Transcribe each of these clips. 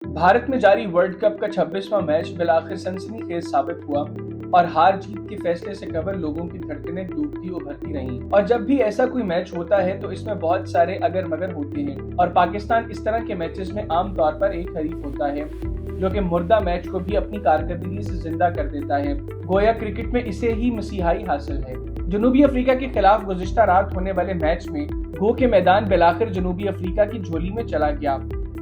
भारत में जारी world cup का 26वां मैच बिलाखिर सनसनीखेज साबित हुआ और हार जीत के फैसले से कबर लोगों की धड़कनें डूबती उभरती रहीं। और जब भी ऐसा कोई मैच होता है तो इसमें बहुत सारे अगर मगर होते हैं और पाकिस्तान इस तरह के मैचेस में आम तौर पर एक हरीफ होता है जो कि मुर्दा मैच को भी अपनी कारकर्दगी से जिंदा कर देता है। गोया क्रिकेट में इसे ही मसीहाई हासिल है। जनूबी अफ्रीका के खिलाफ गुज़िश्ता रात होने वाले मैच में गो के मैदान बिलाखिर जनूबी अफ्रीका की झोली में चला गया,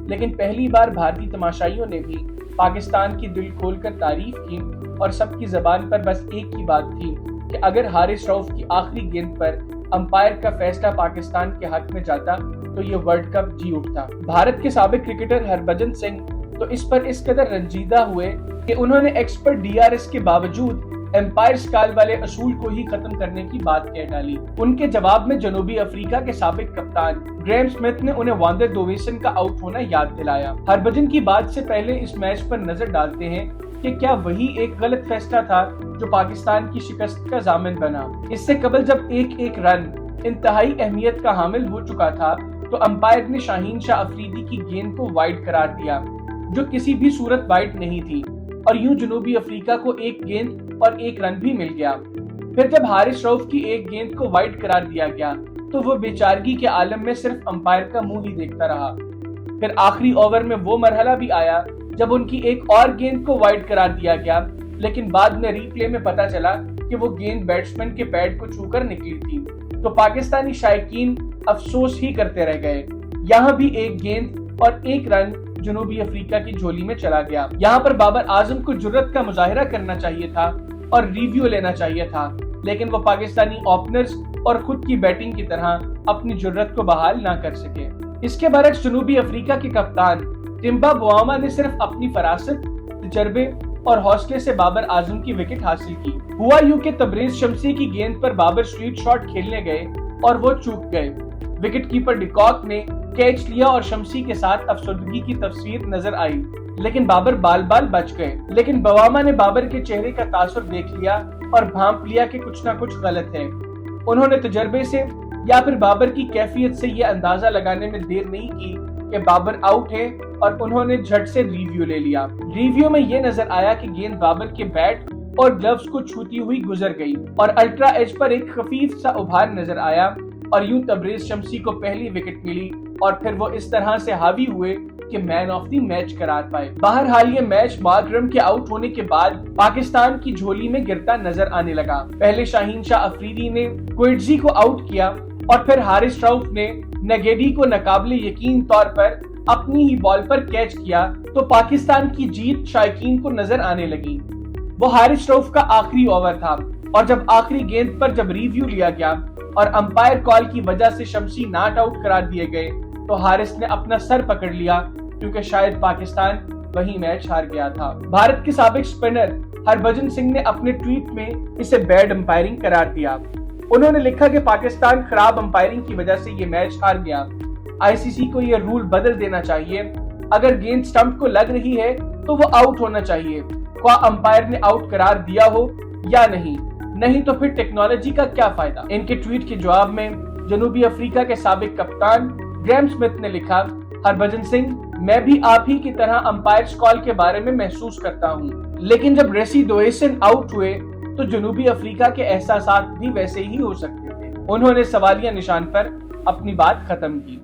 लेकिन पहली बार भारतीय तमाशाइयों ने भी पाकिस्तान की दिल खोलकर तारीफ की और सबकी जबान पर बस एक ही बात थी कि अगर हारिस रऊफ की आखिरी गेंद पर अंपायर का फैसला पाकिस्तान के हक में जाता तो ये वर्ल्ड कप जी उठता। भारत के साबिक क्रिकेटर हरभजन सिंह तो इस पर इस कदर रंजीदा हुए कि उन्होंने एक्सपर्ट DRS के बावजूद एम्पायर्स काल वाले असूल को ही खत्म करने की बात कह डाली। उनके जवाब में जनूबी अफ्रीका के साबिक कप्तान ग्रेम स्मिथ ने उन्हें वांदे दोवेसन का आउट होना याद दिलाया। हरभजन की बात से पहले इस मैच पर नजर डालते हैं कि क्या वही एक गलत फैसला था जो पाकिस्तान की शिकस्त का जामिन बना। इससे कबल जब एक रन इंतहाई अहमियत का हामिल हो चुका था तो अंपायर ने शाहीन शाह अफरीदी की गेंद को वाइड करार दिया जो किसी भी सूरत वाइड नहीं थी और यूं जनूबी अफ्रीका को एक गेंद और एक रन भी मिल गया। फिर जब हारिस रऊफ की एक गेंद को वाइड करार दिया गया तो वो बेचारगी के आलम में सिर्फ अंपायर का मुंह ही देखता रहा। फिर आखिरी ओवर में वो मरहला भी आया जब उनकी एक और गेंद को वाइड करार दिया गया, लेकिन बाद में रीप्ले में पता चला कि वो गेंद बैट्समैन के पैड को छूकर निकली थी तो पाकिस्तानी शायकीन अफसोस ही करते रह गए। यहाँ भी एक गेंद और एक रन जनूबी अफ्रीका की झोली में चला गया। यहाँ पर बाबर आजम को जुर्रत का मुजाहिरा करना चाहिए था और रिव्यू लेना चाहिए था, लेकिन वो पाकिस्तानी ओपनर्स और खुद की बैटिंग की तरह अपनी जुर्रत को बहाल ना कर सके। इसके बरक्स जनूबी अफ्रीका के कप्तान टिम्बा बुआमा ने सिर्फ अपनी फरासत, तजर्बे और हौसले से बाबर आजम की विकेट हासिल की। हुआ यूं कि तबरेज शमसी की गेंद पर बाबर स्ट्रीट शॉट खेलने गए और वो चूक गए। विकेट कीपर डिकॉक ने कैच लिया और शमसी के साथ अफसरदगी की तस्वीर नजर आई, लेकिन बाबर बाल बच गए। लेकिन बुआमा ने बाबर के चेहरे का तासुर देख लिया और भांप लिया कि कुछ ना कुछ गलत है। उन्होंने तजर्बे से या फिर बाबर की कैफियत से ये अंदाजा लगाने में देर नहीं की कि बाबर आउट है और उन्होंने झट से रिव्यू ले लिया। रिव्यू में ये नजर आया कि गेंद बाबर के बैट और ग्लव्स को छूती हुई गुजर गई और अल्ट्रा एज पर एक खफीफ सा उभार नजर आया और यूं तबरेज शमसी को पहली विकेट मिली और फिर वो इस तरह से हावी हुए कि मैन ऑफ द मैच करार पाए। बहरहाल ये मैच मार्करम के आउट होने के बाद पाकिस्तान की झोली में गिरता नजर आने लगा। पहले शाहीन शाह अफरीदी ने क्विटजी को आउट किया और फिर हारिस रऊफ ने नगेडी को नाकाबिले यकीन तौर पर अपनी ही बॉल पर कैच किया तो पाकिस्तान की जीत शायकीन को नजर आने लगी। वो हारिस रऊफ का आखिरी ओवर था और जब आखिरी गेंद पर जब रिव्यू लिया गया और अंपायर कॉल की वजह से शमसी नॉट आउट करार दिए गए तो हारिस ने अपना सर पकड़ लिया क्योंकि शायद पाकिस्तान वही मैच हार गया था। भारत के साबिक स्पिनर हरभजन सिंह ने अपने ट्वीट में इसे बैड अंपायरिंग करार दिया। उन्होंने लिखा कि पाकिस्तान खराब अंपायरिंग की वजह से ये मैच हार गया। ICC को ये रूल बदल देना चाहिए। अगर गेंद स्टंप को लग रही है तो वो आउट होना चाहिए, क्या अंपायर ने आउट करार दिया हो या नहीं तो फिर टेक्नोलॉजी का क्या फायदा। इनके ट्वीट के जवाब में जनूबी अफ्रीका के साबिक कप्तान ग्रेम स्मिथ ने लिखा, हरभजन सिंह, मैं भी आप ही की तरह अंपायर्स कॉल के बारे में महसूस करता हूँ, लेकिन जब रेसी दोएसन आउट हुए तो जनूबी अफ्रीका के एहसासात भी वैसे ही हो सकते थे। उन्होंने सवालिया निशान पर अपनी बात खत्म की।